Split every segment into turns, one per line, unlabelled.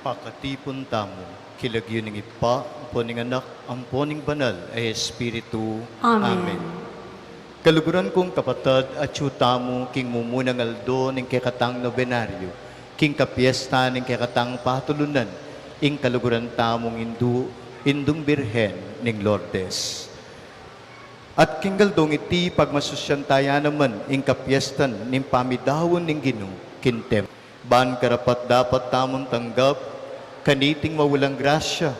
Pakatipon tamo, kilagyo ning ipa, amponing anak, amponing banal, ay Espiritu.
Amen.
Kaluguran kong kapatid at tamo, king mumunang aldo, ning kekatang nobenaryo, king kapiesta, ning kekatang patulunan, ing kaluguran tamong indung birhen, ning Lourdes. At kinggaldong iti pagmasusyan tayo naman, ing kapiestan, ning pamidawon ning Ginoo, kintem. Ban karapat dapat tamong tanggap, kaniting mawalang grasya,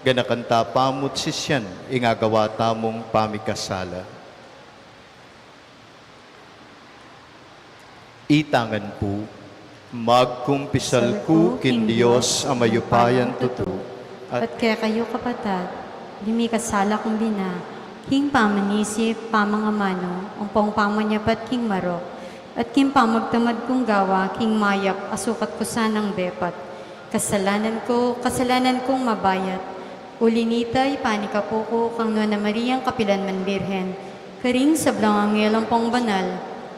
ganakanta pamut sisyan, ingagawa tamong pamikasala. Itangan po, magkumpisal ko kin Diyos ang mayupayan tuto,
At kaya kayo kapatad, lumikasala kong bina, king pamanisip, pamangamano, ang pong pamanyapat king marok, at king pamagtamad kong gawa, king mayap, asukat ko sanang bepat. Kasalanan kong mabayat. Ulinitay, panika po ko, kang Nuana Mariang Kapilan man Birhen, karing sablang angelang pong banal,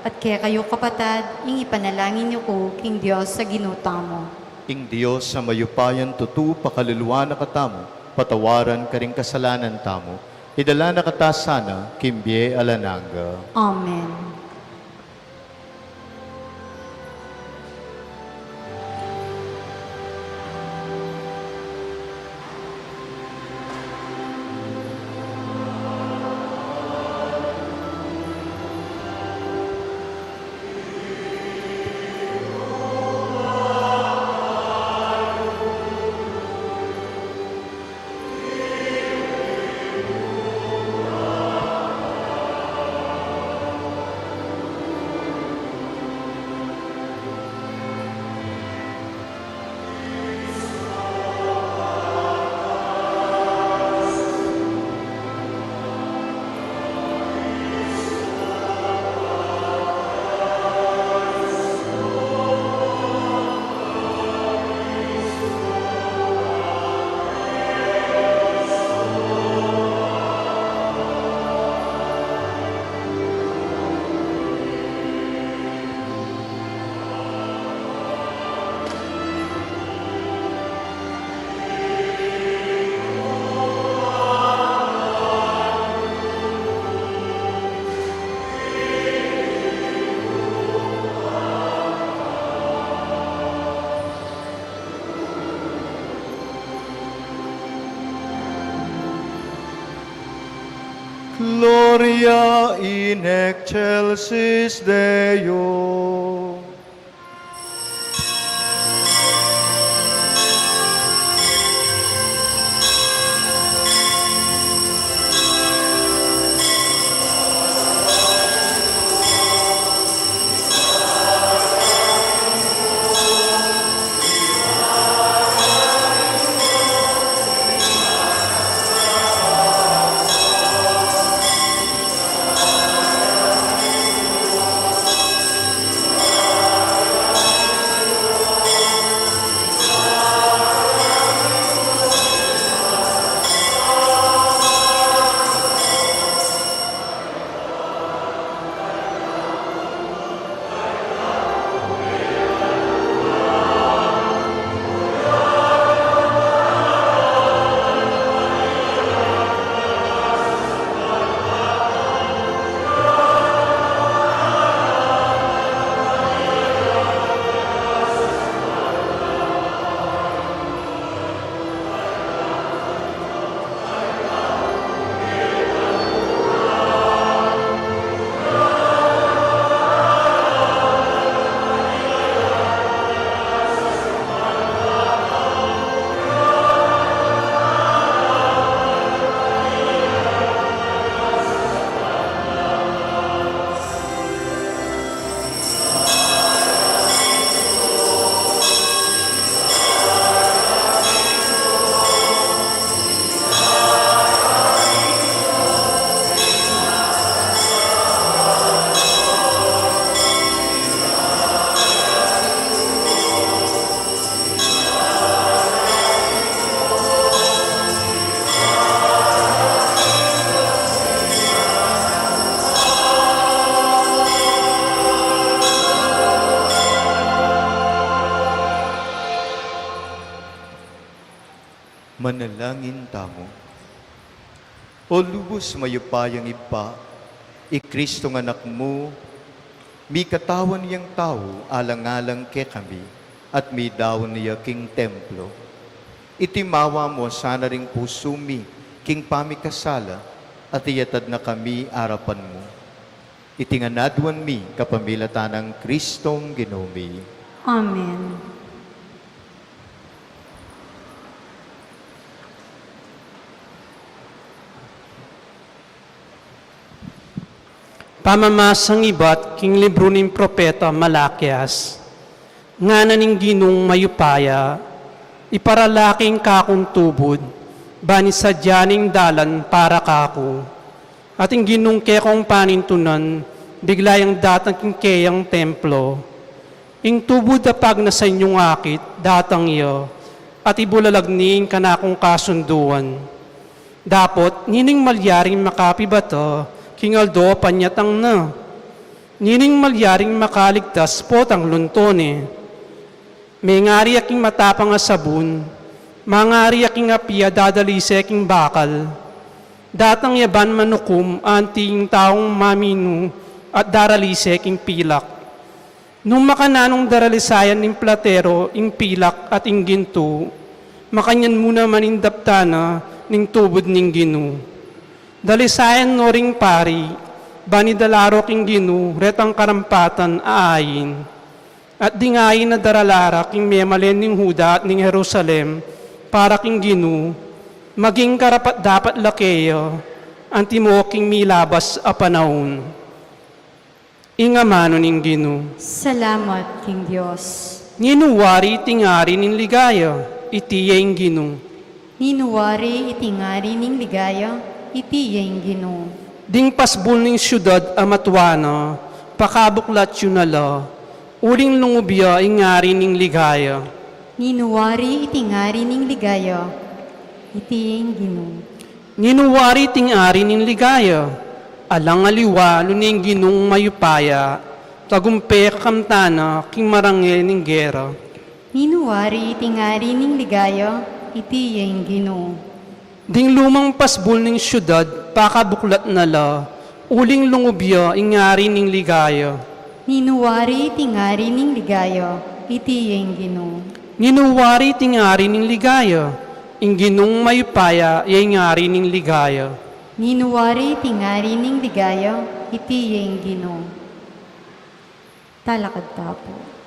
at kaya kayo kapatad, ing ipanalangin niyo ko, king Diyos sa ginutamo.
ing Diyos sa mayupayan tutu, pakaluluwa na katamo, patawaran ka ring kasalanan tamo, idala na katasana, kimbye alananga.
Amen.
Gloria in excelsis Deo. Manalangin tamo. O lubos mayupayang ipa, Kristo ng anak mo, mi katawan niyang tao alang-alang ke kami, at mi daw niya king templo. Itimawa mo sana ring puso mi, king pamikasala, at iyatad na kami arapan mo. Itinganadwan mi kapamilatan ng Kristong Ginoomi.
Amen.
Pamamasang iba't king libro ng propeta Malakias, nga naning ginong mayupaya, iparalaking kakong tubod, bani sa dyaning dalan para kako, ating ginong kekong panintunan, biglayang datang kingkeyang templo, ing tubod apag na sa inyong akit, datang iyo, at ibulalagning kanakong kasunduan. Dapot, nining malyaring makapibato, king Aldo panyatang na. Nining malyaring makaligtas po tang luntone. May ngari aking matapang asabun, mangari aking apia dadalise aking bakal. Datang yaban manukum anting taong maminu at daralise aking pilak. Nung makananong daralisayan ng platero, ing pilak at ing ginto, makanyan muna manindaptana ning tubod ning ginu. Dalisayan no ring pari, bani dalaro king ginu, retang karampatan aayin. At dingayin na daralara king memalen ning Huda at ning Jerusalem, para king ginu, maging karapat dapat lakeyo, antimo king milabas a panahon. Ingamano ning ginu.
Salamat, King Diyos.
Ninuwari tingari ning ligaya, itiyeng ginu.
Ninuwari itingari ning ligaya, itiyeng Ginoo.
Ding pasbul ning syudad amatwana, pakabuklat yun nala, uling lungubya ingari ning ligaya.
Ninuwari itingari ning ligaya, itiyeng Ginoo.
Ninuwari tingari ning ligaya, alang aliwa luning ginung mayupaya, tagumpe kamtana king marangel ning gera.
Ninuwari itingari ning ligaya, itiyeng Ginoo.
Ding lumang pasbul ning syudad, pakabuklat nala, uling lungubya ingari ning ligaya.
Ninuwari itingari ning ligaya, itiyeng Ginoo.
Ninuwari tingari ning ligaya, ing ginung mayupaya, ingari ning ligaya.
Ninuwari itingari ning ligaya, itiyeng Ginoo. Talakad tapo.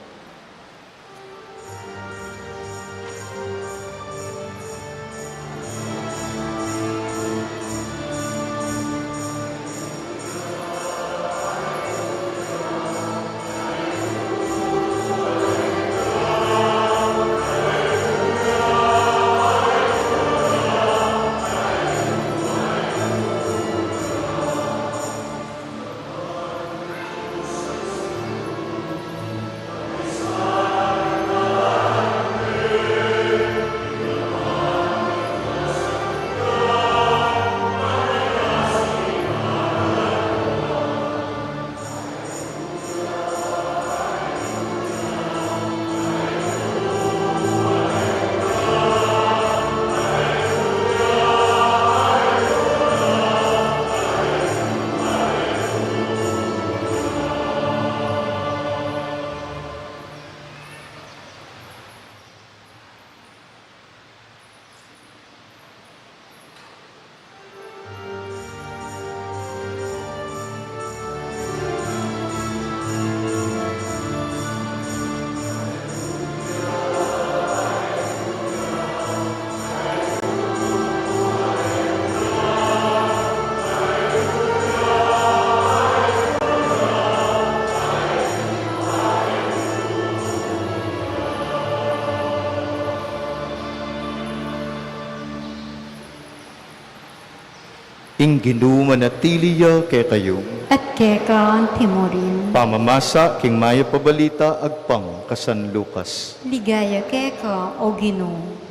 Ing ginumanatiliya kay kayong
At keka ang timurin.
pamamasa king maya pabalita agpang kasan Lucas.
Ligaya keka o Ginoo.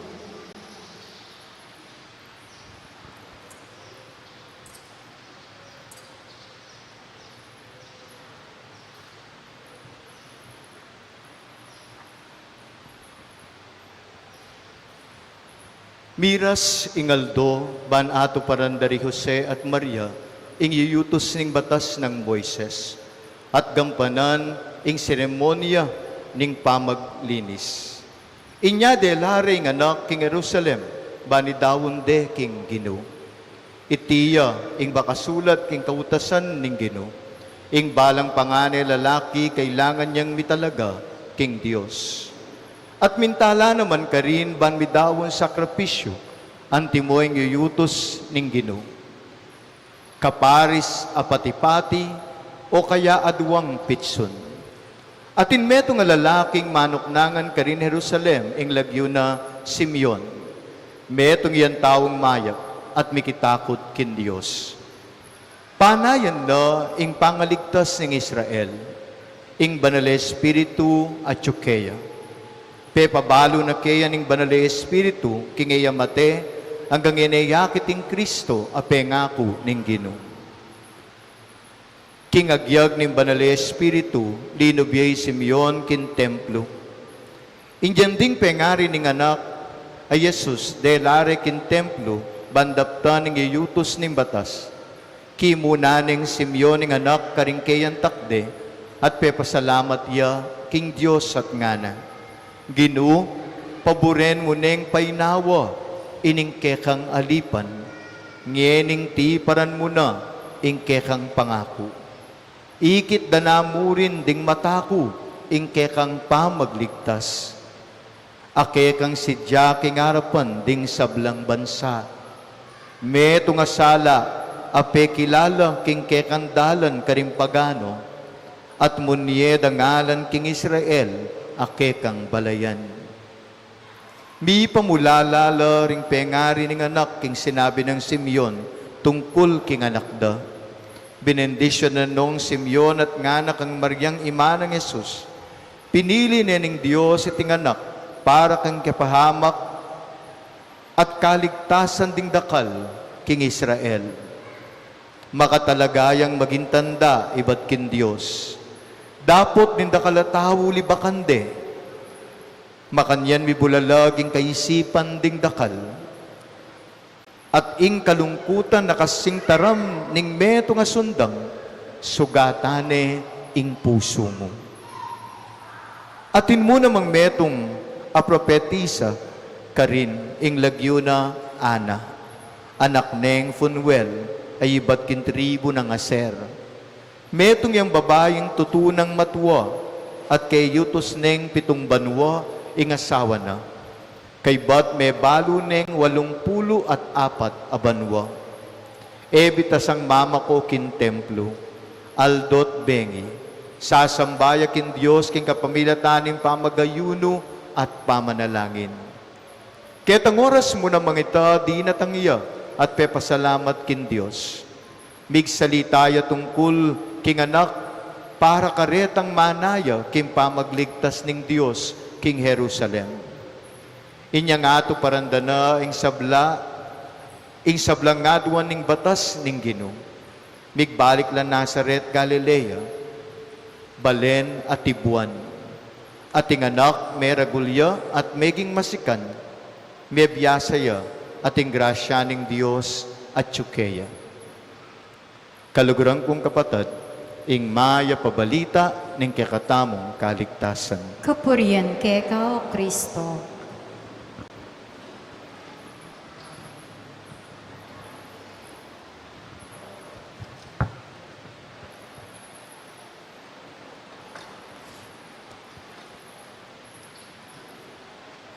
Miras ingaldo, ban ato parandari Jose at Maria, ing yuyutos ning batas ng Moises, at gampanan ing seremonya ning pamaglinis. Inya de lare ng anak king Jerusalem, bani dawon de king Gino. Itiya ing bakasulat king kautasan ning Gino, ing balang pangane lalaki kailangan niyang mitalaga king Dios. At mintala naman ka rin ban midawon sakripisyo, antimo ing yuyutos ning Gino. Kaparis apatipati o kaya aduwang pitson. Atin meto nga lalaking manuknangan ka rin Jerusalem, ing lagyo na Simeon. Metong iyan taong mayap at mikitakot kin Diyos. Panayan na ing pangaligtas ng Israel, ing banal Espiritu at Chukeya. Pepabalo na kaya ning banal Espiritu, kingaya mate, hanggang inayakit ing Kristo, apengako ning Gino. Kingagyag ning banal Espiritu, linubiyay Simeon kin templo. Injan ding pengari ning anak, ay Jesus, delare kin templo, bandapta ning iyutos ning batas. Kimuna ning Simeon ning anak, karingkayan takde, at pepasalamat iya, king Diyos at ngana. Ginu, paboren mo ning painawa, ining kekang alipan, ngening ti paran mo na, ing kekang pangako. Ikit danamurin ding mataku, ing kekang pamagligtas. Akekang sidya king harapan ding sablang bansa. Meto nga sala, ape kilala king kekang dalan karimpagano, at munye dangalan king Israel, akekang balayan. Mi pamulalala ring pengari ning anak king sinabi ng Simeon, tungkol king anak da. Benendisyon na nung Simeon at nganak ang Maryang ima ng Jesus. Pinili na ning Diyos iting anak para kang kapahamak at kaligtasan ding dakal king Israel. Makatalagayang maging tanda ibat kin Diyos. Dapot nin dakalatawo libakande. Makanyan mibulalaging kaisipan ding dakal. At ing kalungkutan nakasing taram ning meto nga sundang, sugatane ing puso mo. Atin mo namang metong apropetisa, karin ing lagyo na Ana, anak neng Funuel, ay ibat kin tribo ng Aser. Metong yung babayeng tutunang matwa, at kay yutos neng 7 banwa, ing asawa na. Kay bat may balo neng 84 abanwa. Ebitas ang mama ko kin templo, aldot bengi, sasambaya kin Diyos kin kapamilataning pamagayuno at pamanalangin. Ketang oras mo na mangita, di natangiya, at pepasalamat kin Diyos. Migsalitaya tungkol king anak, para karetang manaya kin pamagligtas ning Diyos king Jerusalem. Inya nga ato parandana ing sablang ngaduan ning batas ning Gino. Migbalik lang Nazaret, Galilea, balen at tibuan. At ing anak may ragulya at meging masikan, may biyasaya at ing grasya ning Diyos at Chukeya. Kaluguran kong kapatid, ing maya pabalita ning kakatamong kaligtasan.
Kapurian keka o Kristo.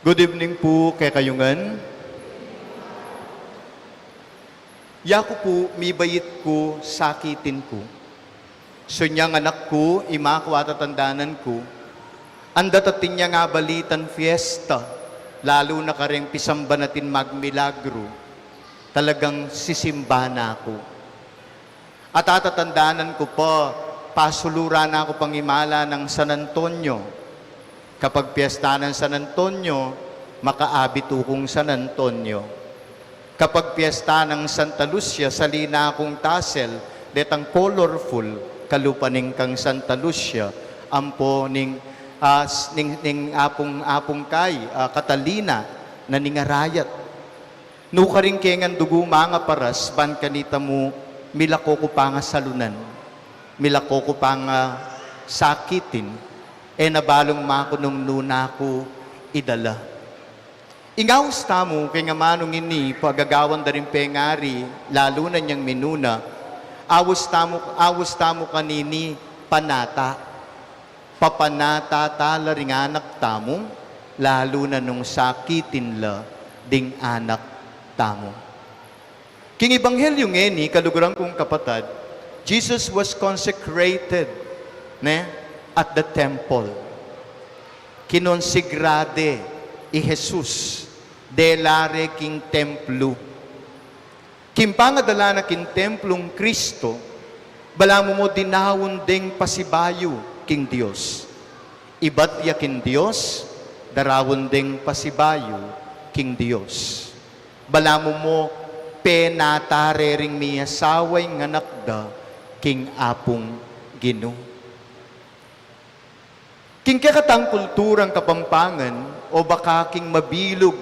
Good evening po kay kayungan. Yako po, mibayit ko, sakitin ko. Sunyang anak ko, ima ko atatandanan ko. Andatatin niya nga balitan fiesta, lalo na kareng pisamba natin magmilagro. Talagang sisimba na ako. At atatandanan ko pa, pasulura na ako pangimala ng San Antonio. Kapag piyesta ng San Antonio, makaabit ukong San Antonio. Kapag piyesta ng Santa Lucia, salina akong tassel, detang colorful, kalupaning kang Santa Lucia, ampo ning apong kay Catalina na ningarayat. Nukaring kengan dugo mga paras, ban kanita mo, milako ko pa nga salunan, milako ko pa nga sakitin, nabalong mako nung nuna ko idala. Ingaws tamo, kay nga manong ini, pagagawan da rin pengari, lalo na niyang minuna, awos tamo kanini, panata. Papanata tala ring anak tamo, lalo na nung sakitin la, ding anak tamo. King Ebanghelyo ngeni, kaluguran kong kapatid, Jesus was consecrated at the temple. Kinonsigrade i Jesus delare king templo. Kimpangadala na king templong Kristo, balamo mo dinawon ding pasibayo king Dios. Ibat ya king Dios, darawon ding pasibayo king Dios. Balamo mo penatare ring miya saway nga nakda king apong Ginoo. King kakatang kulturang Kapampangan o baka king mabilog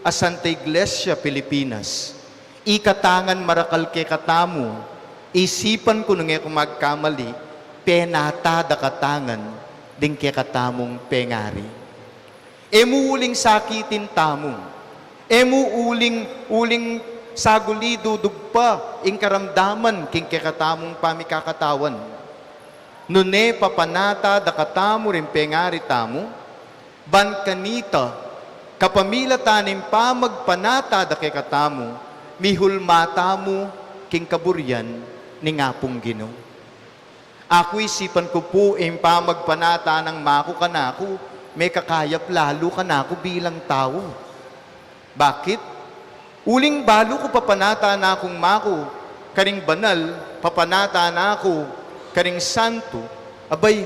a Santa Iglesia Pilipinas, ikatangan marakal ke katamu, isipan ko nung kung magkamali, penata da katangan ding ke katamong pengari. Emu uling sakitin tamong, emu uling sagulido dugpa ing karamdaman king ke katamong pamikakatawan. Nune papanata da katamu rin pengari tamu, ban kanita, kapamila tanim pa magpanata da kay katamu, mihulmata mo king kaburyan ni ngapong Ginoo. Ako isipan ko po pa magpanata ng mako kanako, may kakayap lalo kanako bilang tao. Bakit? Uling balo ko papanata na akong mako, karing banal, papanata na ako, karing santo, abay,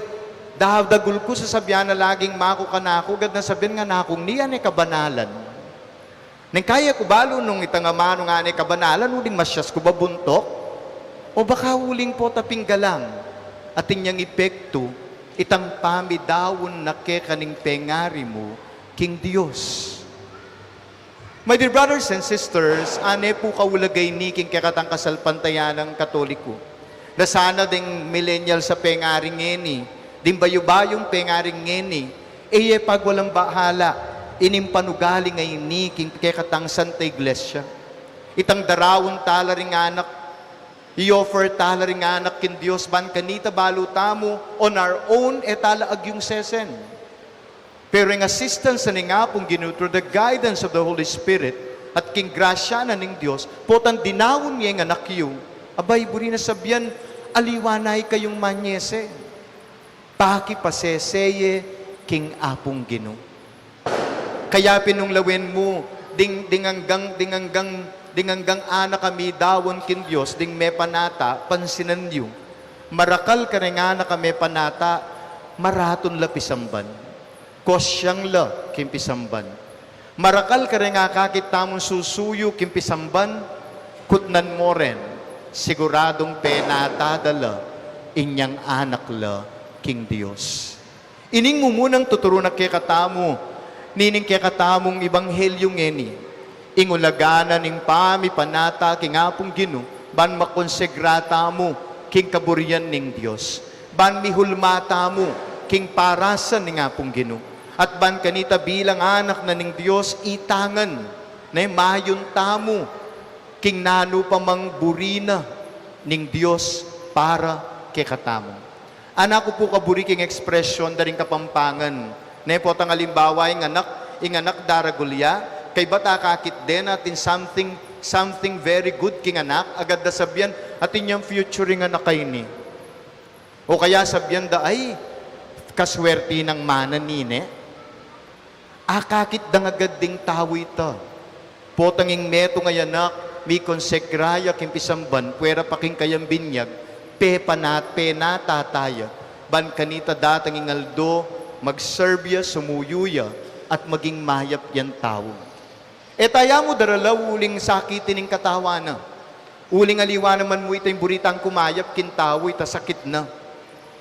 dagul ko sa sabyan na laging mako kanako, gad na sabihin nga na akong niyan ay kabanalan. Nang kaya ko balo nung itangamano nga ay kabanalan, uling masyas ko babuntok, o baka uling po tapinggalang, at inyang epekto, itang pamidawon na ke kaning pengari mo, king Diyos. My dear brothers and sisters, ane po kaulagay ni king kakatang kasalpantayan ng Katoliko. Na sana ding millennial sa pengaring ngeni, din bayo-bayong pengaring ngeni, pag walang bahala, inimpanugali ngayon ni king kakatang Santa Iglesia. Itang darawon tala ring anak, i-offer tala ring anak kin Diyos, ban kanita balutamo, on our own, tala agyong sesen. Pero yung assistance na nga pong Ginoo through the guidance of the Holy Spirit at king grasya na ning Diyos, potan dinawon niya yung anak yung, abay, buri na sabyan, aliwanay kayong manyese. Paki paseseye king apong Ginoo. Kaya pinunglawin mo, dinganggang anak kami dawon kin Diyos, ding me panata, pansinan niyo. Marakal ka rin anak kami panata, maraton lapisamban. Kosyang la kimpisamban. Marakal ka rin nga kakit tamong susuyo kimpisamban, kutnan mo rin, siguradong penata dala, inyang anak la king Diyos. Ining mo munang tuturo na kay katamo, nining kay katamong Ebanghelyo ngeni, ingulagana ning pami panata king apong Ginoo, ban makonsegrata mo king kaburyan ning Diyos, ban mihulmata mo king parasan ning apong Ginoo, at ban kanita bilang anak na ning Diyos itangan na mayon tamo king nano pamang burina ning Diyos para kay katamo. Anak ko po kaburi king ekspresyon daring Kapampangan. Ne po tang alimbawa ing anak daragulya kay bata kakit den atin something very good king anak agad da sabyan atin yung future ing anak kay ni. O kaya sabyan da ay kaswerte ng mana nine. Akakit dang agad ding tawi ta. Potanging meto nga yanak, mi konsegraya kimpisamban, puwera paking kayang binyag, penata taya, ban kanita datang ingaldo, magserbya, sumuyuya, at maging mayap yan tao. Taya mo daralaw uling sakitin ng katawana. Uling aliwa naman mo ito yung buritang kumayap, kintawo, ita sakit na.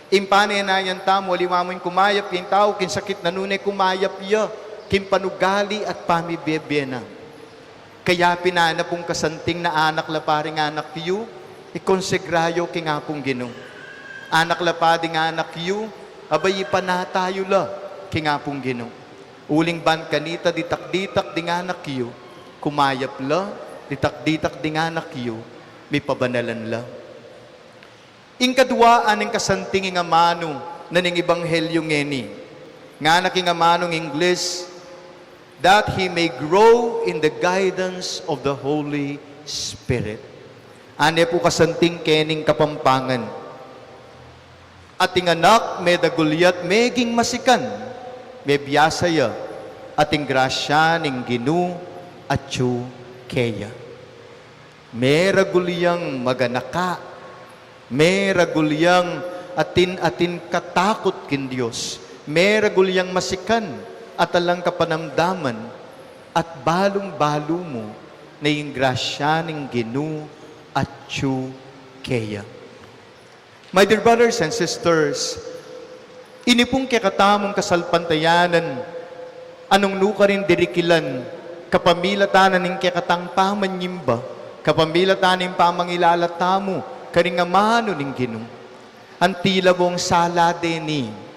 Impane na yan tamo, aliwa mo yung kumayap, kintawo, kinsakit na nunay kumayap ya, kimpanugali at pamibebe na. Kaya pinana pong kasanting na anak la paring anak yu, ikonsegrayo king apong Ginoo. Anak la pading anak yu, abay ipanatayo la king apong Ginoo. Uling ban kanita ditak-ditak ding anak yu, kumayap la, ditak-ditak ding anak yu, may pabanalan la. Ing kaduaan ng kasanting nga mano na ning ebanghelyo ngeni. Nga naking amanong English, that he may grow in the guidance of the Holy Spirit. Ane po kasanting kening kapampangan. Ating anak, may dagulyat, meging masikan, may biyasaya, ating grasya ning Ginoo at yu keya. May ragulyang maganaka, may ragulyang atin katakot kin Diyos, may ragulyang masikan, at alang kapanamdaman, at balong-balo mo na yung grasya ng Ginoo at yu keya. My dear brothers and sisters, inipong kakatamong kasalpantayanan, anong nuka rin dirikilan, kapamilatanan ng kakatang pamanyimba, kapamilatanan ng pamangilalatamo, karingamano ng Ginoo. Antila mong sala deni,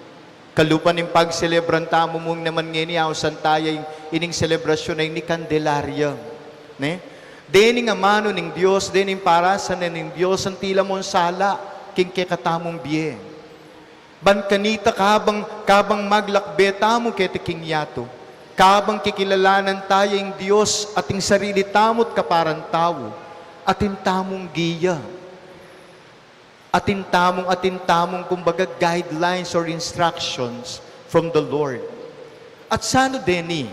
kalupan ng pagselebran tamo mong naman ngeni ako santayay ining selebrasyon ay ni Candelaria. Ne? Dening amano ning Dios, dening parasan na ning Dios, ang tila mong sala, king kekatamong biye. Ban kanita kabang maglakbe tamo kete king yato, kabang kikilalanan tayo ang Dios ating sarili tamot kaparan tao, atin tamong giya. Atin tamong kumbaga guidelines or instructions from the Lord. At sano deni,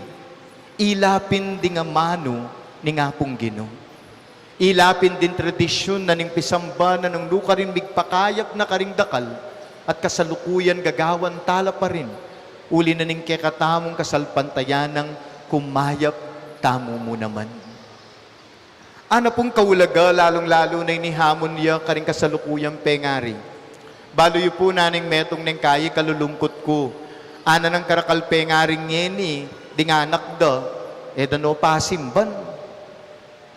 ilapin ding amano ni ngapong Ginoo. Ilapin din tradisyon na ning pisamba na nang luka rin migpakayap na karing dakal at kasalukuyan gagawan tala pa rin. Uli na ning kekatamong kasalpantayanang kumayap tamo mo naman. Ana pong kaulaga, lalong-lalo na inihamon niya karing kasalukuyang pengari. Baloy po naning metong neng kayi kalulungkot ko. Ana ng karakal pengaring ngeni, ding anak da, edano pasimban.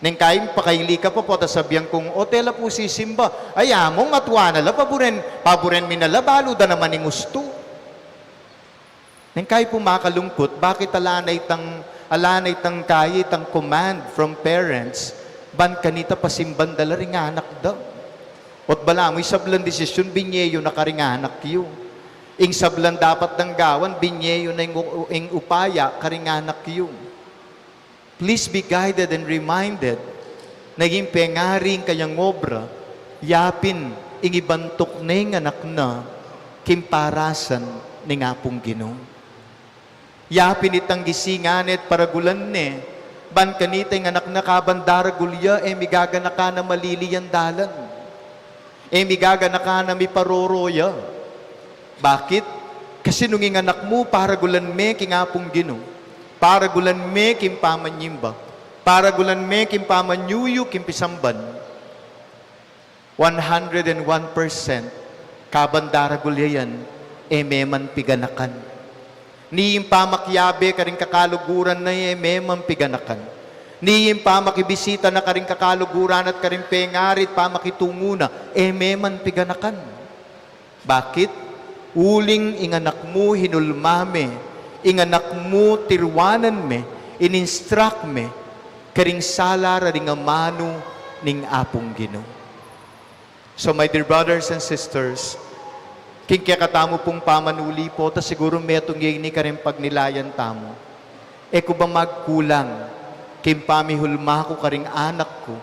Neng kayi pakaili ka pa po, tasabyan kong, o tela po si Simba, ay among atwa nala, paburen minala, balo da naman ng gusto. Neng kayi po makalungkot, bakit alanay tang kayi, tang command from parents, ban kanita pasimban dala ring anak daw. Ot bala mo, isablan desisyon, binyeyo na karing anak yu. Ing sablan dapat ng gawan, binyeyo na ing upaya, karing anak yu. Please be guided and reminded, naging pengaring kayang obra, yapin, ing ibantok na ing anak na, kimparasan ni ngapong Ginoo. Yapin itang gisinganet paragulan ne, ban kanita yung anak na kabandara gulya, migaga ka na maliliyan dalan. Migaga ka na mi paroroya. Bakit? Kasi nung yung anak mo, para gulan me kingapong Ginoo. Para gulan me kim pamanyimba. Para gulan me kim pamanyuyo kim pisamban. 101% kabandara gulya yan, meman piganakan. Ni yung pamakyabe karing kakaluguran na memang piganakan. Ni yung pamakibisita na karing kakaluguran at karing pengarit pamakitungo na, memang piganakan. Bakit? Uling inganak mo hinulmame, inganak mo tirwanan me, ininstruct me, karing sala raring amano ning apong Ginoo. So my dear brothers and sisters, king kaya katamo pong pamanuli po, ta siguro metong yini ka rin pagnilayan tamo. Kung ba magkulang, kim pamihulma ko karing anak ko,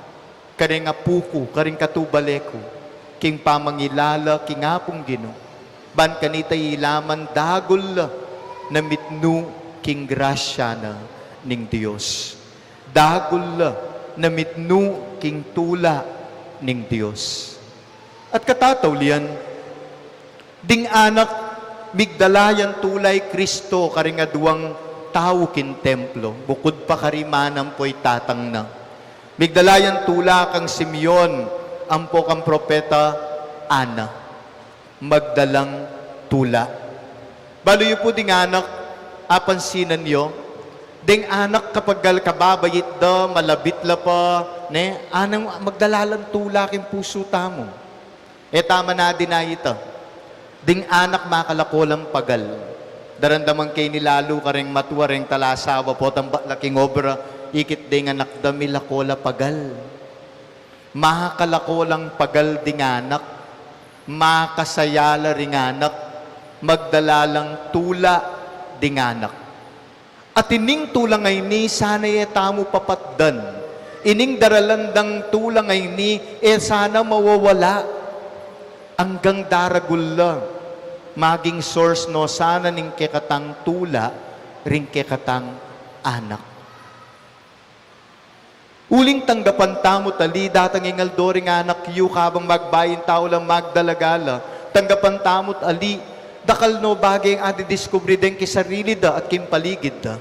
karing apu ko, karing katubale ko, king pamangilala, king apong Ginoo. Ban kanita ilaman dagol na mitnu king grasya na ning Diyos. Dagol na mitnu king tula ning Diyos. At katatawlian, ding anak, migdalayan tulay Kristo karing aduang tao kin templo, bukod pa karimanang po'y tatang na. Migdalayan tula kang Simeon, ampo kang propeta Ana, magdalang tula. Baloy po ding anak, apansinan nyo, Ding anak kapag kababayit da, malabit la pa, ne, anang magdalalang tulaking puso tamo. Tama na din na ito. Ding anak makalakolang pagal. Darandaman kay nilalo ka ring matuwa ring talasawa po, tambak laking obra, ikit ding anak damila kola pagal. Makakalakolang pagal ding anak, makasayala ring anak, magdalalang tula ding anak. At ining tulang ay ni, sana tamo papatdan. Ining daralandang tulang ay ni, sana mawawala. Hanggang daragul lang. Maging source no, sana ning kekatang tula, ring kekatang anak. Uling tanggapan tamo tali, datang ingaldo ring anak yu, kabang magbayin tao lang magdalagala. Tanggapan tamo tali, dakal no bagay ang adidiscovery din kisarili da at kimpaligid da.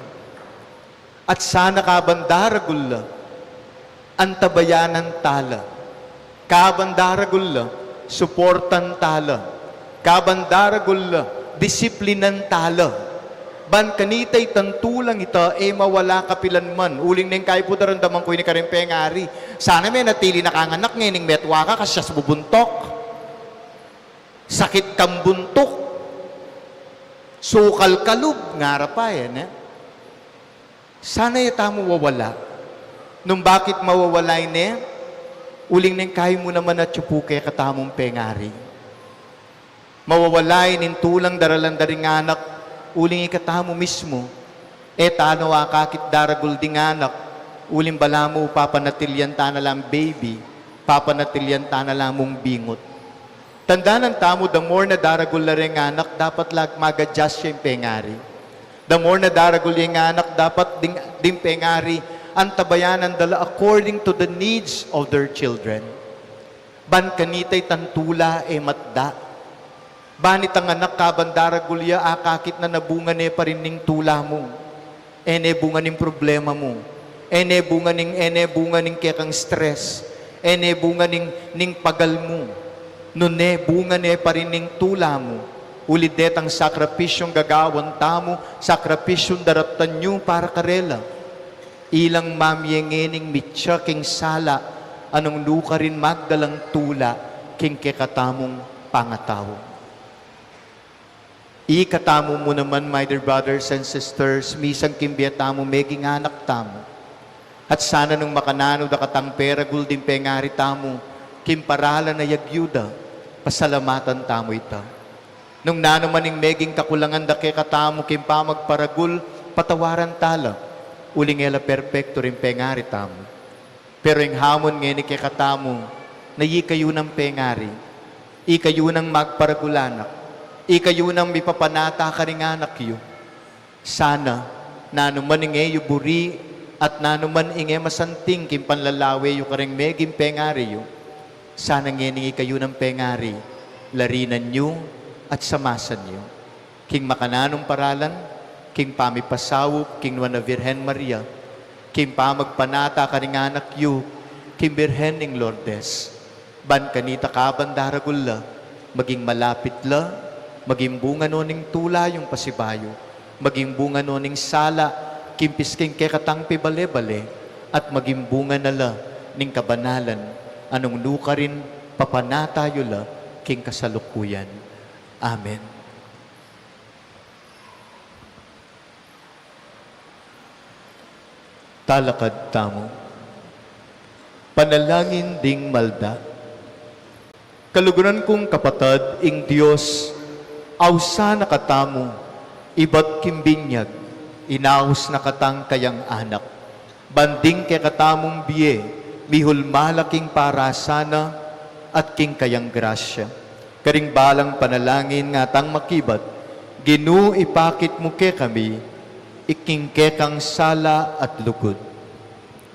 At sana kabandaragul la, antabayanan tala. Kabandaragul la, suportan tala. Kabandaragul la, disiplinan tala. Ban kanitay tantulang ita, mawala kapilan man. Uling neng kayo po darandaman ko ni karimpengari. Sana may natili nakanganak ngayon, metwa ka kasya sa bubuntok. Sakit kang buntok. Sukal kalub, ngara pa yan. Sana yata mo wawala. Nung bakit mawawalay ne? Uling neng kayo mo naman at chupuke katamong pengari. Mawawalay nin tulang daralandaring anak, uling ikatamo mismo. Tano akakit daragul ding anak, uling bala mo papanatilyan tanalang baby, papanatilyan tanalamong bingot. Tanda ng tamo, the more na daragul na rin anak, dapat lag mag-adjust siya yung pengari. The more na daragul yung anak, dapat ding pengari ang tabayanan dala according to the needs of their children. Ban kanitay tantula matda. Banit ang anak kaban daragulya akakit na nabunga ne pa rin ning tula mo. Bunga ning problema mo. Bunga ning kekang stress. Bunga ning pagal mo. Nune bunga ne pa rin ning tula mo. Ulidet ang sakripisyong gagawan tamo, sakripisyong daratan nyo para karela. Ilang mamyengening mitya king sala, anong luka rin magdalang tula, king kekatamong pangataw. Ikatamo mo naman, my dear brothers and sisters, misang kimbiyatamo, meging anak tamo. At sana nung makanano da katang pera gulding pengari tamo, kimparala na yagyuda, pasalamatan tamo ita. Nung nanumaning meging kakulangan da kay katamo, kimpa magparagul, patawaran tala, uling ela perpekto rin pengari tamo. Pero yung hamon ngayon kay katamo, na kayo ng pengari, ikayo ng magparagulanak, ikayo ng mipapanata ka rin anak yu. Sana, nanuman inge yu buri, at nanuman inge masanting kimpanlalawe yu karing meging pengari yu. Sana ngayon ikayo ng pengari, larinan nyo, at samasan niyo. King makananong paralan, king pamipasawop, king Nuana Virgen Maria, king pamagpanata karing anak yu, king Birhen ning Lourdes, ban kanita kaban daragulla, maging malapit la, maging bunga noning tula yung pasibayo, maging bunga noning sala, king pisking kekatang pibale-bale, at maging bunga nala ning kabanalan, anong luka rin papanatayo la, king kasalukuyan. Amen. Talakad tamo. Panalangin ding malda. Kaluguran kong kapatad, ing Diyos, awsa na katamo, iba't kimbinyag, inaus na katang kayang anak. Banding kay katamong biye, mihul malaking parasana, at king kayang grasya. Karing balang panalangin nga tang makibat, Ginu ipakit mo ke kami, ikingke kang sala at lugod.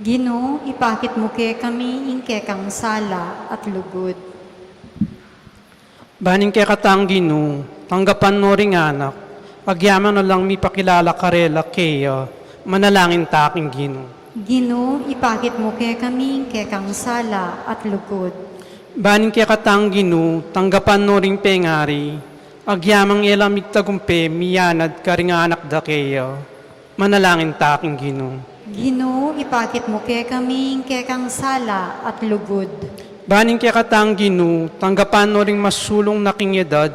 Gino, ipakit mo ke kami, ingke kang sala at lugod.
Baning kay katang Gino, tanggapan mo ring anak, agyaman na lang mi pakilala karela kaya, manalangin taking Gino.
Gino, ipakit mo ke kami, ingke kang sala at lugod.
Baning kay katang Gino, tanggapan no ring pengari, agyamang elamig tagumpe, miyanad ka ring anak da kaya. Manalangin ta, aking Ginoo.
Ginoo, ipakit mo kay kami kekang sala at lugod.
Baning kaya katang Ginoo, tanggapan no ring masulong na king edad,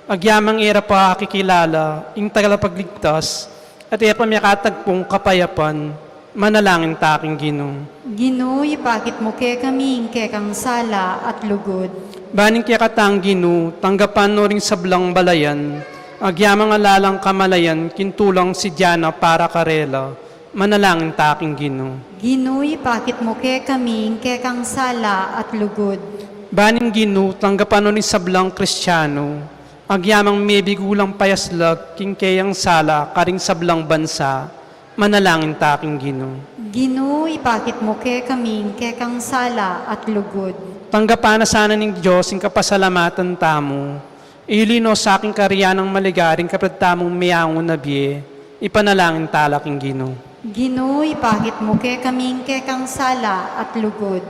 agyamang era pa kikilala, ing tagalapagligtas, at iya pa miyakatagpong kapayapan, manalangin ta, aking Ginoo.
Ginoo, ipakit mo kay kami kekang sala at lugod.
Baning kaya katang Ginoo, tanggapan no ring sablang balayan, agyamang alalang kamalayan, kintulang si Diana para karela, manalangin ta, aking Ginoo.
Ginoo, ipakit mo kay kami kekang sala at lugod.
Baning Ginoo, tanggapan no ring sablang Kristiyano, agyamang may bigulang payaslag, king kayang sala, karing sablang bansa, manalangin ta, aking Ginoo.
Ginoo, ipakit mo kay kami kekang sala at lugod.
Tanggapan na sana ng Diyos ang kapasalamatan tamo. Ilino sa aking karyanang maligaring kapag tamong miyangon na biye, ipanalangin talaking Ginoo.
Ginoo, ipakit mo kay kami kekang sala at lugod.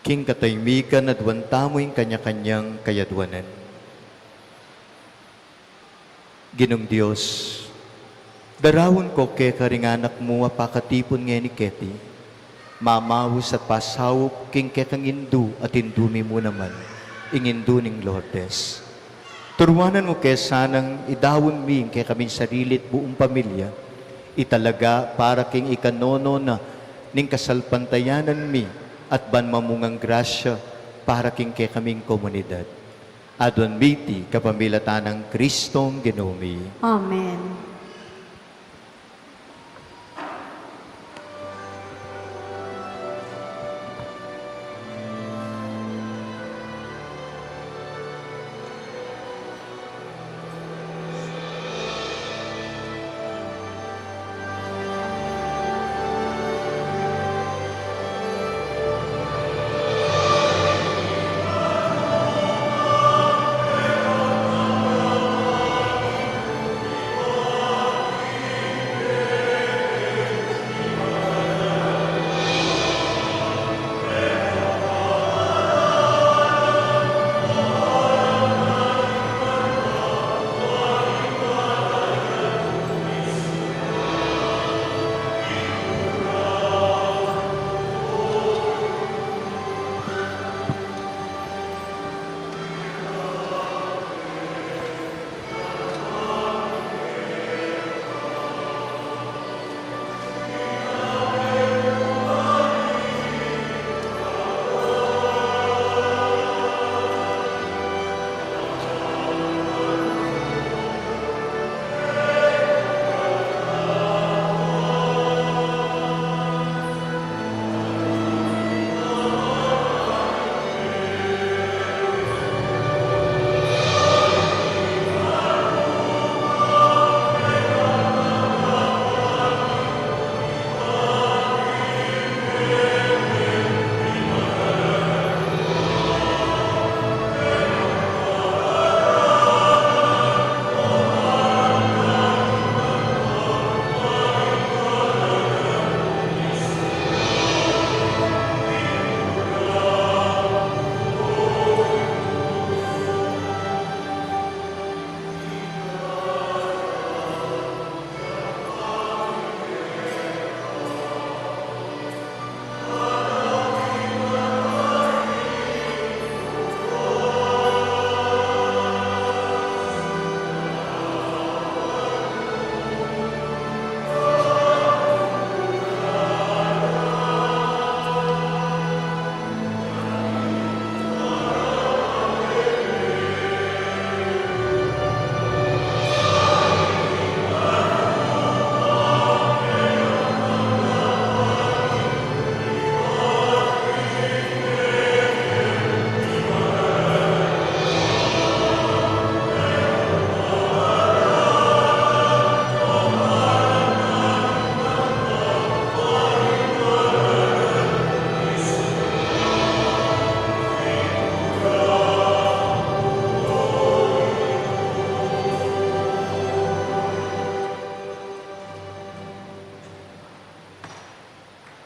King kataymikan at wantamo yung kanya-kanyang kayadwanan. Ginong Diyos, darawon ko kay karinganak mo apakatipon ngayon ni Keti, mamawis at pasawop king kekang indu at indumi mo naman, ingindu ning Lourdes. Turuanan mo kay sanang idawon mi kay kaming sarilit buong pamilya, italaga para king ikanono na ning kasalpantayanan mi at banmamungang grasya para king kay kaming komunidad. Adon miti kapamilatan ng Kristong Ginoo.
Amen.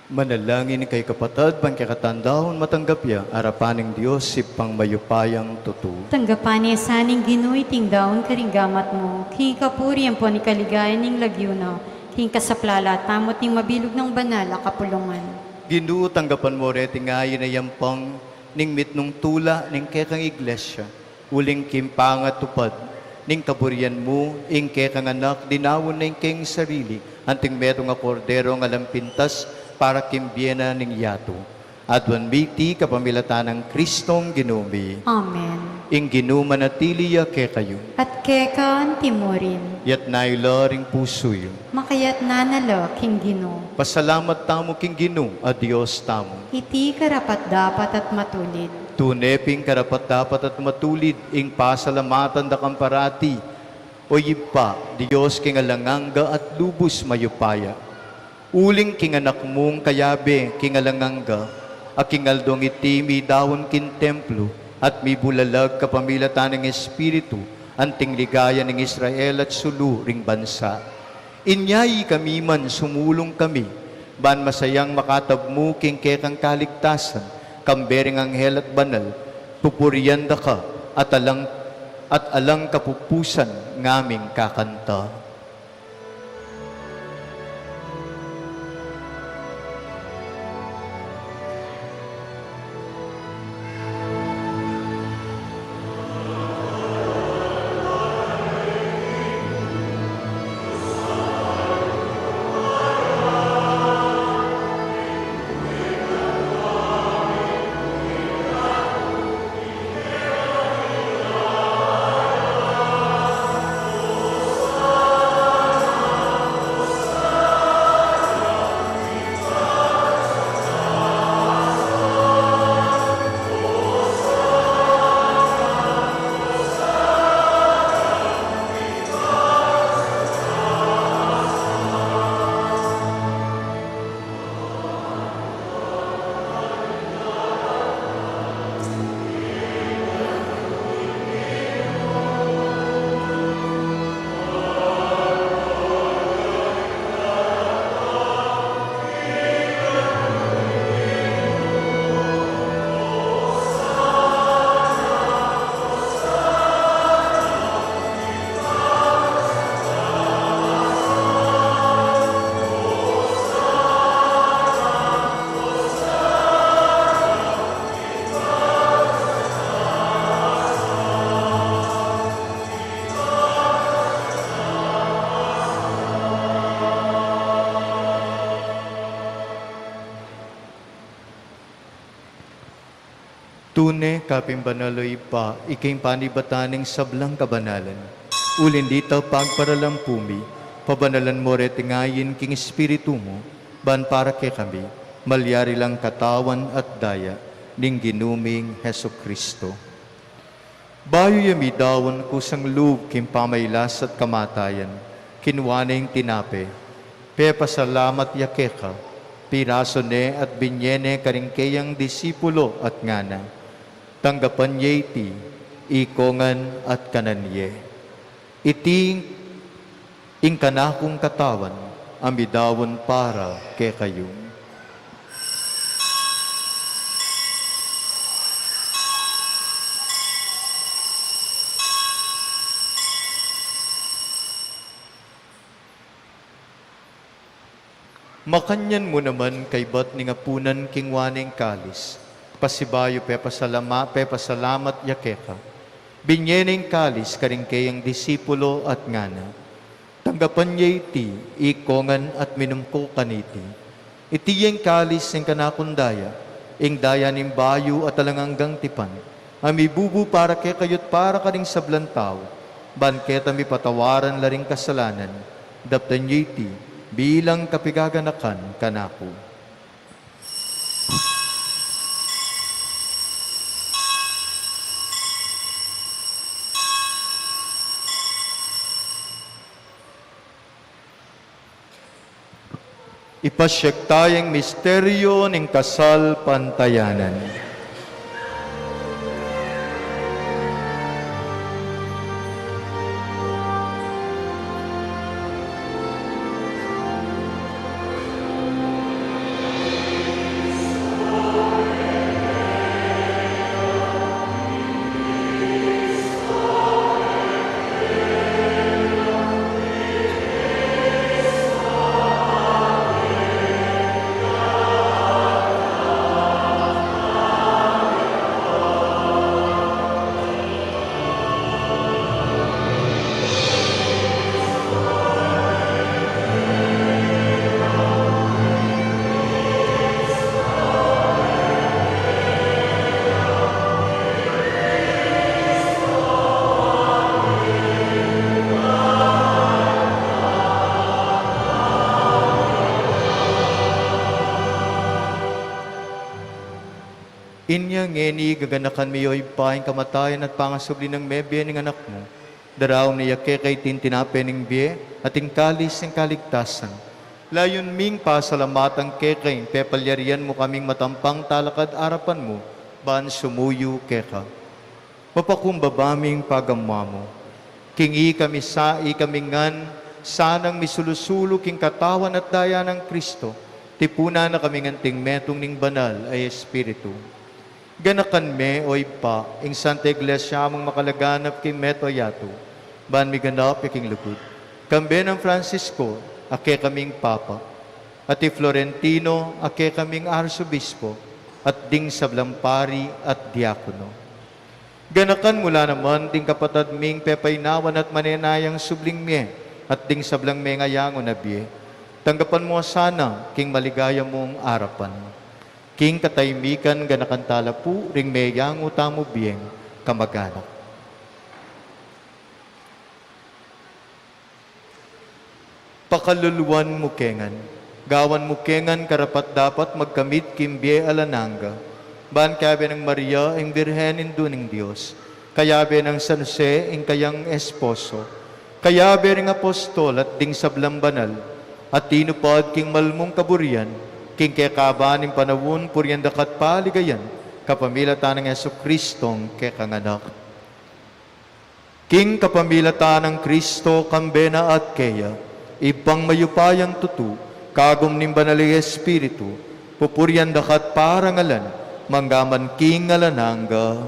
Manalangin kay kapatid, pangkakatandahon matanggap ya, arapaning Diyos, sipang mayupayang tutu.
Tanggapan niya saning ginuy tingdaon karinggamat mo, king kapuriyan po ni kaligayan ning lagyuno, king kasaplala, tamot ning mabilog ng banala kapulungan.
Ginoo, tanggapan mo reti ngayon na yampang ning mitnong tula ning kekang iglesia, uling kimpangat tupad, ning kaburian mo, ing kekang anak, dinawon na ing keng sarili, anting meto nga kordero nga lampintas, para kimbiena ning yato. At wanbiti kapamilatan ng Kristong ginumi.
Amen.
Ing ginumanatili ya ke kayo.
At kekan timurin,
Yat nailaring pusoyo.
makayat nanalo king Ginoo.
Pasalamat tamo king Ginoo a Dios tamo.
Iti karapat dapat at matulid.
Tuneping karapat dapat at matulid ing pasalamatan da kamparati. O yipa, Dios king alanganga at lubos mayupaya. Uling king anak mong kayabe king alanganga, aking aldong itimi dawon kin templo, at mi bulalag kapamilatan ng Espiritu, anting ligaya ng Israel at sulu ring bansa. Inyay kami man sumulong kami, ban masayang makatabmo king kekang kaligtasan, kambering anghel at banal, pupurianda ka at alang kapupusan ngaming kakanta. Tune kaping banaloy pa, iking panibataning sablang kabanalan. Ulin dito pagparalampumi, pabanalan mo retingayin king espiritu mo, ban para ke kami, malyari lang katawan at daya, ning ginuming Heso Kristo. Bayo yami dawon kusang loob king pamaylas at kamatayan, kinwaning tinape, pepasalamat yakeka, piraso ne at binyene karingkeyang disipulo at ngana, tanggapan yeti, ikongan at kananye. Iting ingkanakong katawan, amidawon para ke kayo. Makanyan mo naman kay bat ni ngapunan kingwaning kalis, pasibayo pepasalamat yakeka. Binyeneng kalis karingkeyang disipulo at ngana. Tanggapan niya iti, ikongan at minumko kaniti. Itiyeng kalis ng kanakundaya, ing daya ning bayo at alanganggang tipan. Amibubu para ke kayot para karing sablantaw, banketa mi patawaran laring kasalanan. Daptan niya iti, bilang kapigaganakan kanako. Ipasyek tayong misteryo ng kasal pantayanan. Inya ngeni gaganakan mi yoy paing kamatayan at pangasubli ng mebye ng anak mo. Daraw niya kay tintinape ng biye at kalis ng kaligtasan. Layon ming pasalamatang kekay, pepalyarian mo kaming matampang talakad arapan mo, ban sumuyo keka. Mapakumbabaming pagamwa mo. Kingi kami sa ikamingan, sanang misulusulo king katawan at daya ng Kristo, tipuna na kaming anting metong ning banal ay Espiritu. Ganakan me oy pa, ing Santa Iglesia mong makalaganap king meto yato, ban mi ganap yaking lugod. Kambe ng Francisco, ake kaming Papa, at Florentino, ake kaming Arsobispo, at ding sablang pari at diakono. Ganakan mula naman ding kapatad ming pepaynawan at manenayang subling me, at ding sablang me ngayangon na biye. Tanggapan mo sana, king maligaya mong arapan. King kataymikan ganakan talapu, ring meyang utamo biyeng kamaganak. Pakaluluan mo kengan, gawan mo kengan karapat dapat magkamit kimbiye alananga, ban kabe ng Maria ang Birhenin duning Diyos, kayabe ng San Jose ang kayang esposo, kayabe ng apostol at ding sablang banal, at tinupad king malmong kaburian, king kekabaning panawon puryandakat paligayan, kapamilatan ng Yesu Kristong kekanganak. King kapamilatan ng Kristo kambena at keya, ibang mayupayang tutu, kagum ning banali Espiritu, pupuryandakat parangalan, manggaman king alananga.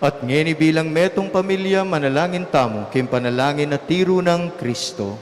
At ngeni bilang metong pamilya, manalangin tamo, kim panalangin na tiro ng Kristo.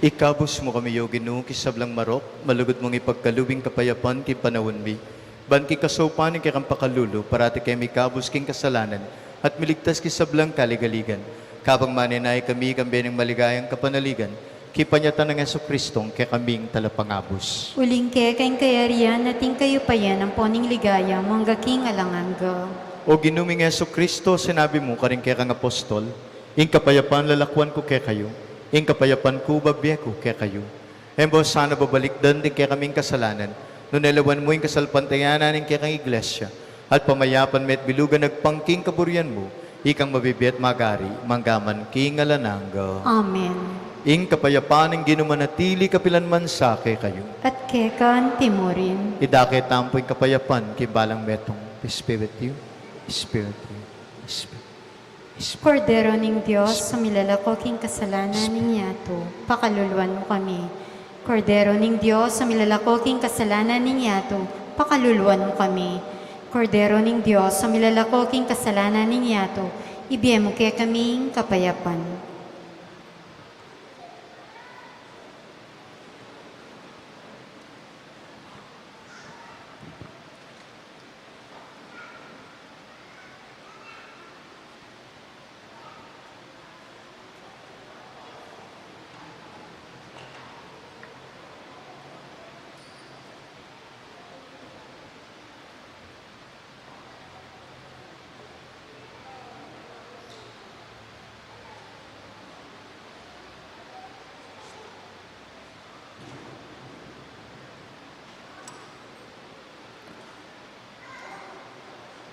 Ikabos mo kami yo Ginoo kisablang marok, malugod mong ipagkalubing kapayapan kin panawon mi. Ban ki kasopanin kay kang pakalulu, parati kay mikabos king kasalanan, at miligtas kisablang kaligaligan. Kapag maninay kami kambi ng maligayang kapanaligan, kipanyatan ng Yesu Kristong kay kaming talapangabos.
Uling kayang kayarian nating kayo pa yan ang poning ligaya mangga king alanganga.
O ginuming Yesu Kristo, sinabi mo karing kay kang apostol, ing kapayapan lalakwan ko kay kayo, ing kapayapan ko babiya ko kay kayo. Embo sana babalik din kay kaming kasalanan, no nalawan mo yung kasalpantayanan ng kay kang iglesia, at pamayapan met bilugan nagpangking kaburian mo, ikang mabibiyat magari, manggaman king alananga.
Amen.
Ing kapayapaan ng ginumanatili kapilanman sa kay kayo.
At kekan timurin.
Idakit tampo yung kapayapan, kibalang metong Espiritu, Espiritu, Espiritu.
Kordero ning Diyos, sa milalako king kasalanan ninyato, pakaluluan mo kami. Kordero ning Diyos, sa milalako king kasalanan ninyato, pakaluluan mo kami. Kordero ning Diyos, sa milalako king kasalanan ninyato, ibigay mo kaya kaming kapayapan.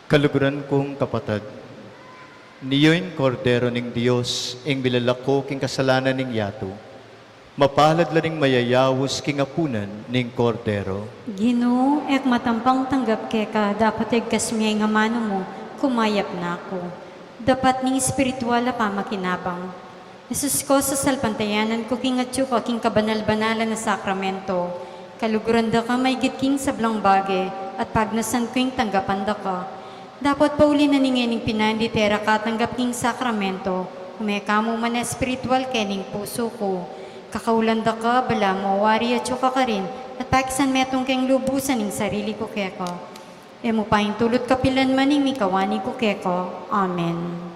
Kaluguran kong kapatid, niyo'y kordero ning Diyos, ing bilalako king kasalanan ning yato, mapalad laring mayayawos king apunan ning kordero.
Ginoo, ek matampang tanggap keka, dapat egkas miyay nga mano mo, kumayap na ako. Dapat ning espiritual na pamakinabang. Jesus ko sa salpantayanan ko king atyo ka king kabanal-banalan na sakramento. Kaluguran da ka may king sablang bage, at pagnasan ko ing tanggapan da ka. Dapat pauli na ningening pinanditera ka tanggap king sakramento, umeka mo man espiritual kening puso ko. Kakaulanda ka, bala mo, wari at yuka ka rin, at pakisan metong keng lubusan ning sarili ko keko. E mo pa tulot kapilan maning mikawani ko keko. Amen.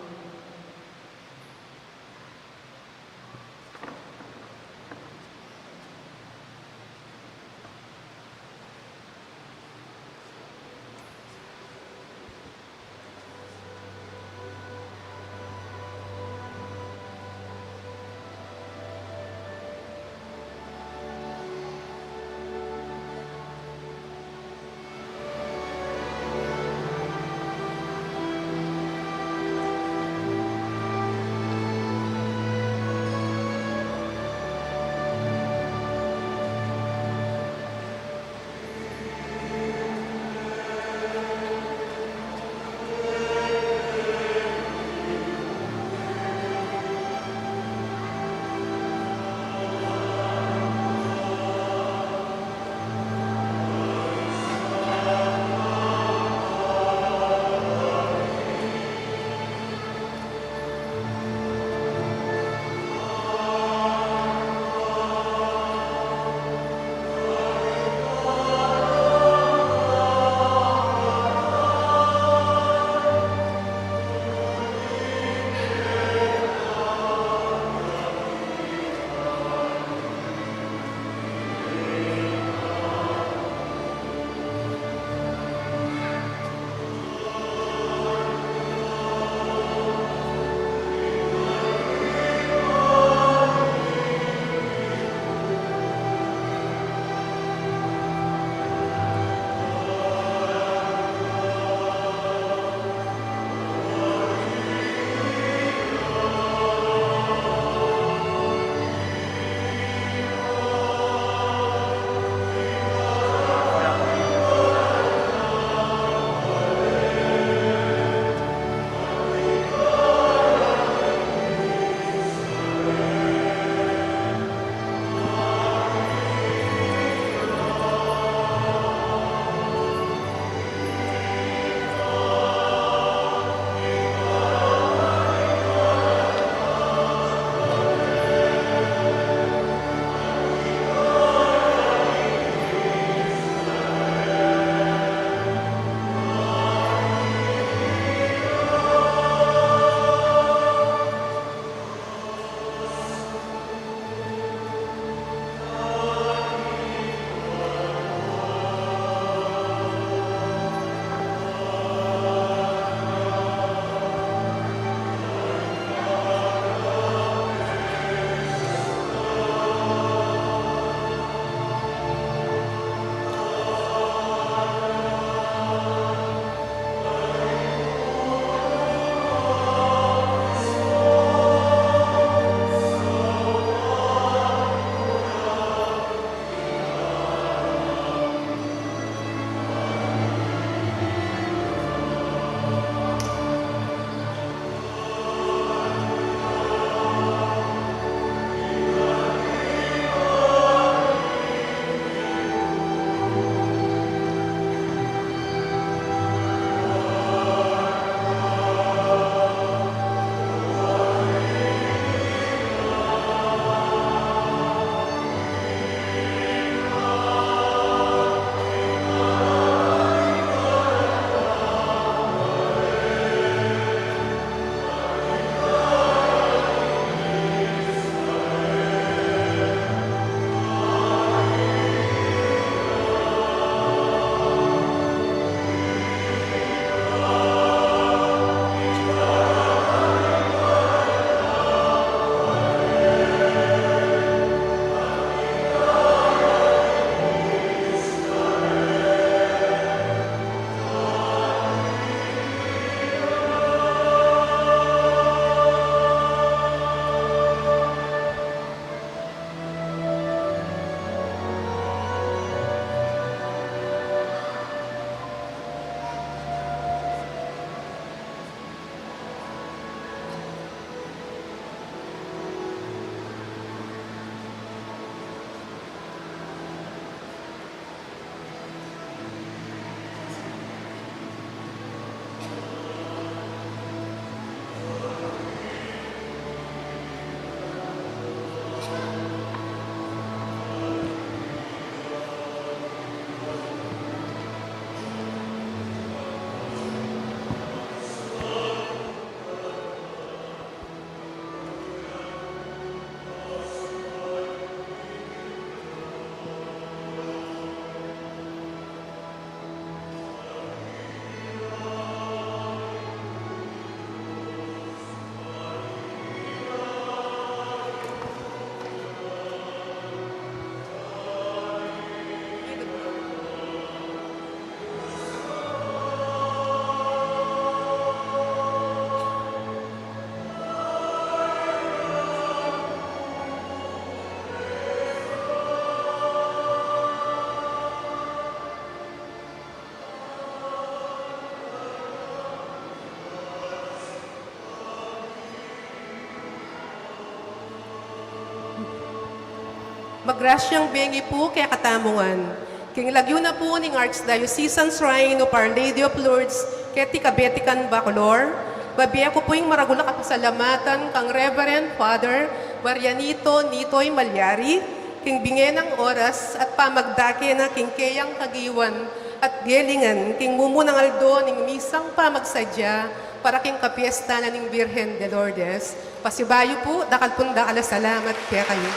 Magrasyang bengi po kaya katamungan. King lagyo na po ning Archdiocesan Shrine of Our Lady of Lourdes, kaya tikabetikan Bacolor. Babiya ko po yung maragula kapasalamatan kang Reverend Father Marianito Nitoy Malyari, king bingay ng oras at pamagdaki na king kayang kagiwan at gelingan, king mumunang aldo ning misang pamagsadya para king kapiesta na ning Birhen de Lourdes. Pasibayo po, dakal punda kala salamat kaya kayo.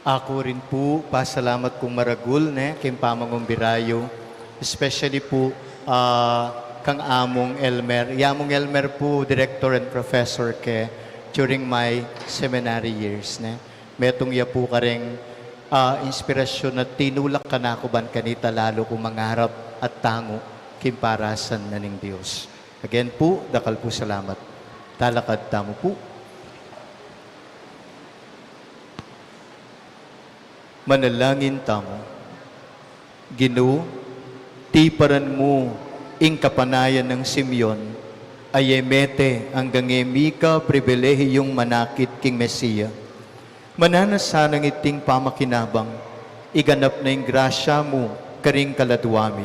Ako rin po, pasalamat kong maragul, kim pamangong birayo. Especially po, kang Among Elmer. Yamong Elmer po, director and professor ke during my seminary years. Metong ya po kareng inspirasyon na tinulak ka na ako ban kanita lalo kung mangarap at tango kimparasan na ning Diyos. Again po, dakal po salamat. Talakad tamo po. Manalangin tamo. Ginoo, tiparan mo ing kapanayan ng Simeon, ayemete hanggang emika pribilehiyong manakit king Mesiya. Mananasanang iting pamakinabang, iganap na ing grasya mo karing kaladwami,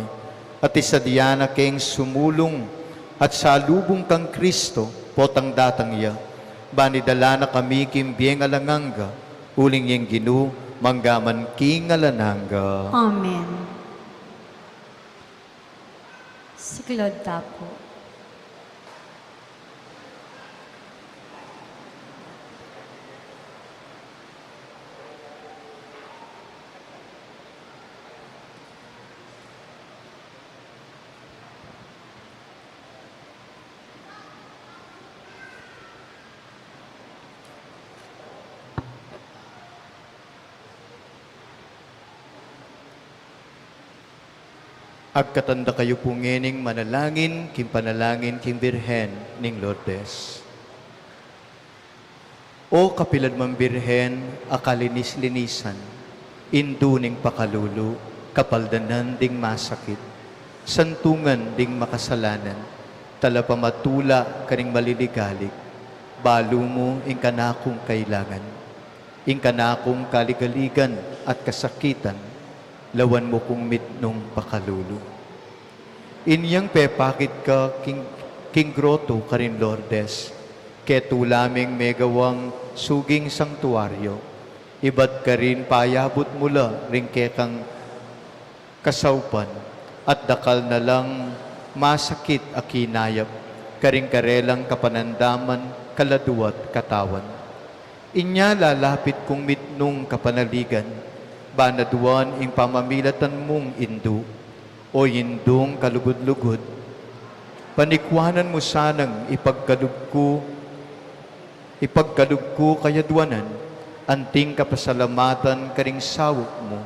at isadya na keng sumulong at salubong kang Kristo, potang datang iya, banidala na kami kimbiyeng alanganga, uling yung Ginoo, manggaman king alananga.
Amen. Siklod tapo.
Agkatanda kayo po ngening manalangin, kim panalangin, kim Birhen ning Lourdes. O kapilad man Birhen, akalinis-linisan, indu ning pakalulu, kapaldanan ding masakit, santungan ding makasalanan, talapamatula kaning maliligalig, balo mo ing kanakong kailangan, ing kanakong kaligaligan at kasakitan, lawan mo kong mitnong pakalulu. Inyang pepakit ka king groto karin Lourdes, keto laming megawang suging sangtuaryo, iba't ka rin payabot mula ring kekang kasaupan, at dakal na lang masakit akinayap, karing karelang kapanandaman, kaladuat katawan. Inya lalapit kong mitnong kapanaligan, banaduan ing pamamilatan mong indu, o indong kalugod-lugod. Panikwanan mo sanang ipagkalugko kayadwanan, anting kapasalamatan karing sawok mo.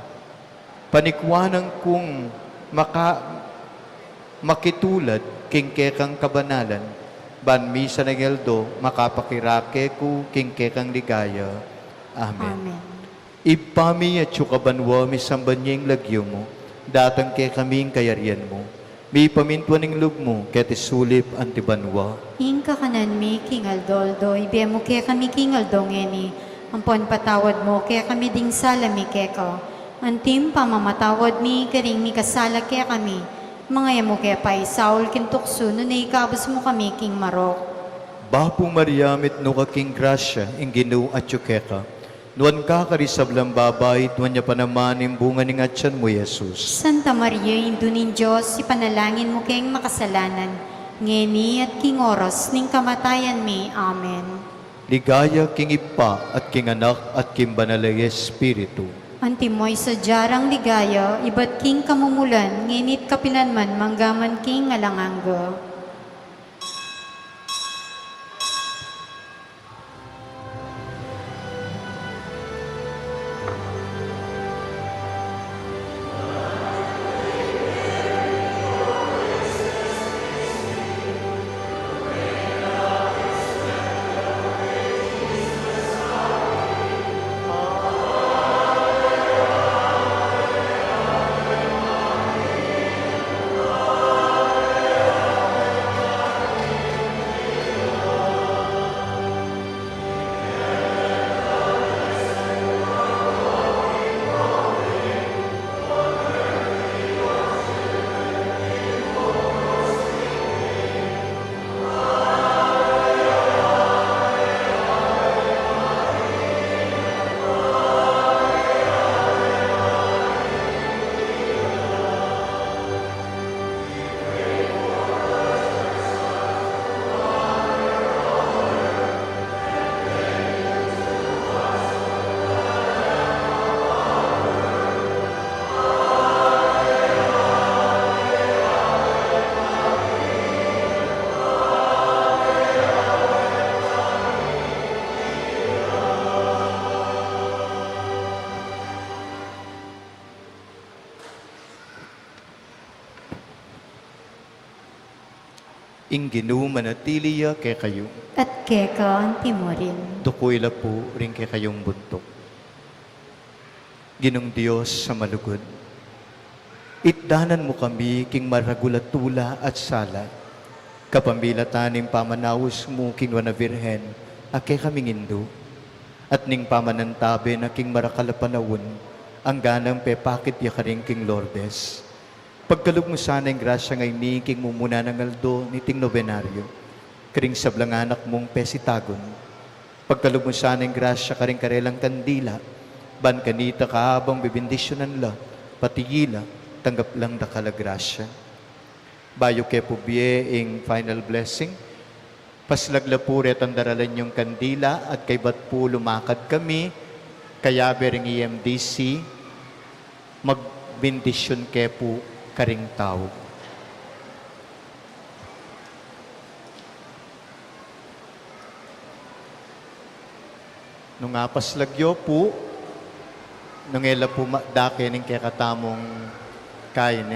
Panikwanan kong makitulad king kekang kabanalan, ban misa ng eldo, makapakirake ko king kekang ligaya. Amen.
Amen.
Ipami at sukabanwa misambanyeng lagyo mo, datang kay kaming kayarian mo. May pamintuan ng lug mo, kaya tisulip antibanwa.
Ing kakanan mi, King Aldoldo, ibe mo kaya kami King Aldo ngeni. Ampon patawad mo, kaya kami ding sala mi keko. Antim pamamatawad mi, karing mi kasala kaya kami. Mga mo kaya pa isaul kintukso, no na ikabos mo kami King Marok.
Bapo Maria, mitno ka king grasya, ing Ginoo at yukeka. Nuan ka karisablang babay, tuwan niya pa naman yung bunga ng atyan mo, Jesus.
Santa Maria, Indunin Diyos, ipanalangin mo kayong makasalanan, ngeni at king oras, ning kamatayan mi. Amen.
Ligaya king Ipa at king Anak at king Banalay Espiritu.
Antimoy sa jarang ligaya, iba't king kamumulan, ngenit kapilanman, manggaman king alanganggo.
ing ginumanatiliya kay kayo.
at keka ang timurin.
Dukoy la po rin kay kayong buntok. Ginong Diyos sa malugod, itdanan mo kami king maragulatula at sala, kapambilataning pamanawos mo king wana virhen, ake kaming indo, at ning pamanantabe na king marakalapanawon, ang ganang pepakit yakaring king Lourdes. Pagkalog mo sana yung grasya ngay ni king mumuna ng aldo ni ting nobenaryo, karing sablanganak mong pesitagon. Pagkalog mo sana yung grasya karing karelang kandila, ban kanita kahabang bibindisyonan la, patigila, tanggap lang da kalagrasya. Bayo ke pubye ing final blessing, paslagla po ang daralan yung kandila at kay bat po lumakad kami, kaya bering EMDC, magbindisyon ke po karing tao. Nung apaslagyo po, nung ela po dake ng kakatamong kain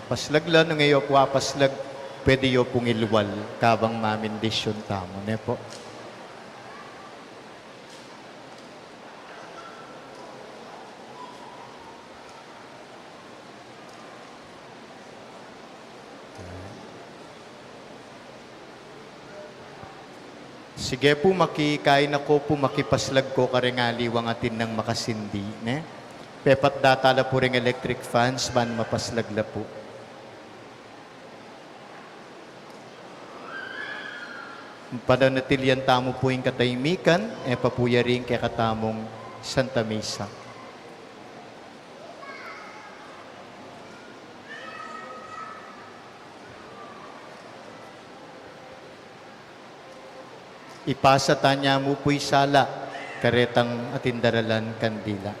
paslagla nung iyo po apaslag, pwede yo pong ilwal kabang mamindisyon tamo. Ne po. Sige po, makikain ako po, makipaslag ko karengaliwang atin ng makasindi. Ne? Pepat datala po ring electric fans, ban mapaslag la po. Padanatilian tamo po yung kataymikan, papuya rin kay katamong Santa Misa. Ipasa tanya mo po'y sala, karetang atindaralan kandila.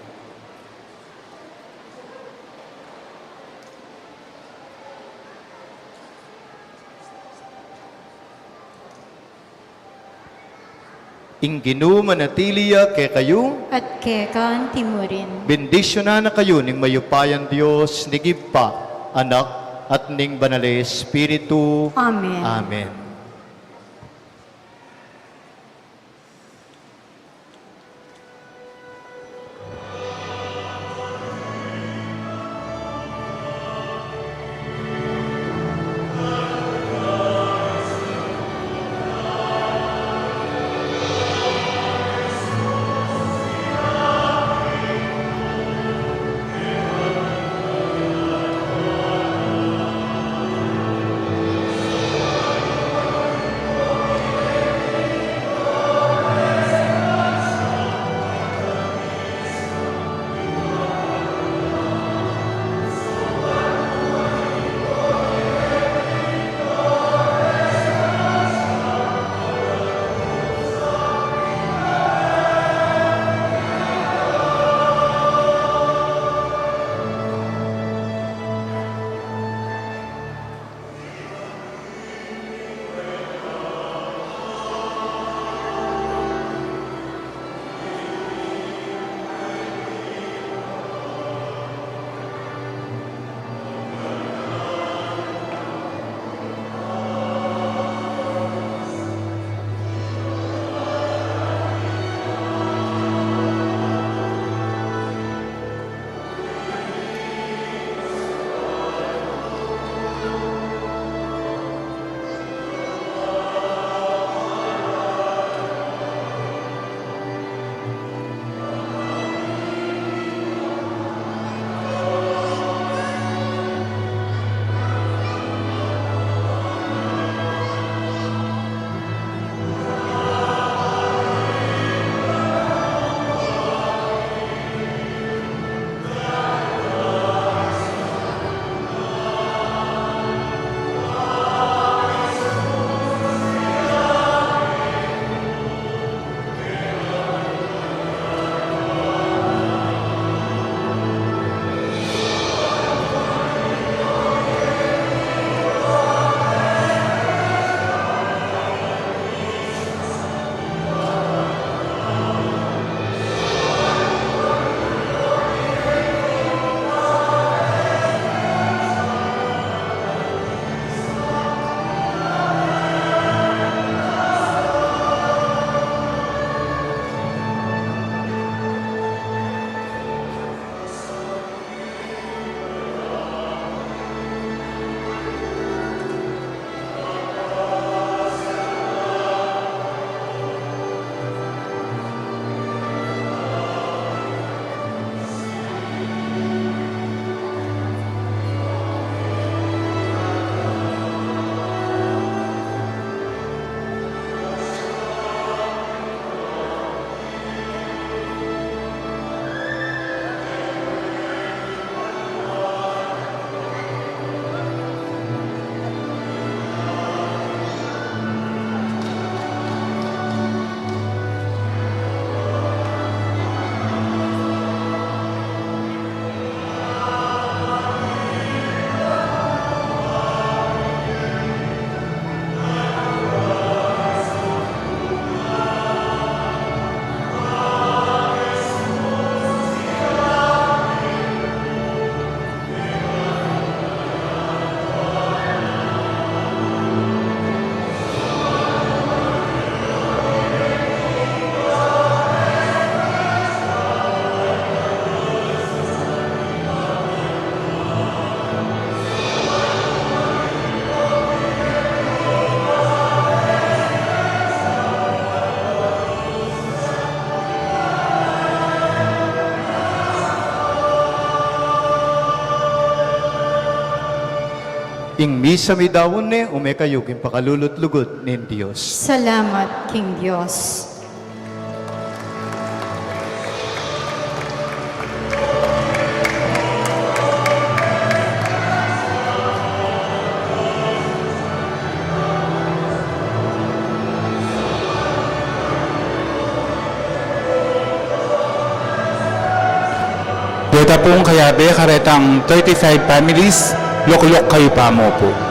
Ing ginumanatiliya kay kayo,
At keka ang timurin.
bendisyonan na kayo ning mayupayan Diyos, nigib pa, anak, at ning banal Espiritu.
Amen.
Amen. ing misa mi dawon ne, kayo king pakalulot-lugod nin Diyos.
Salamat, King Diyos.
Dota pong kayabe karetang 35 families, loklok kayo pa mo po.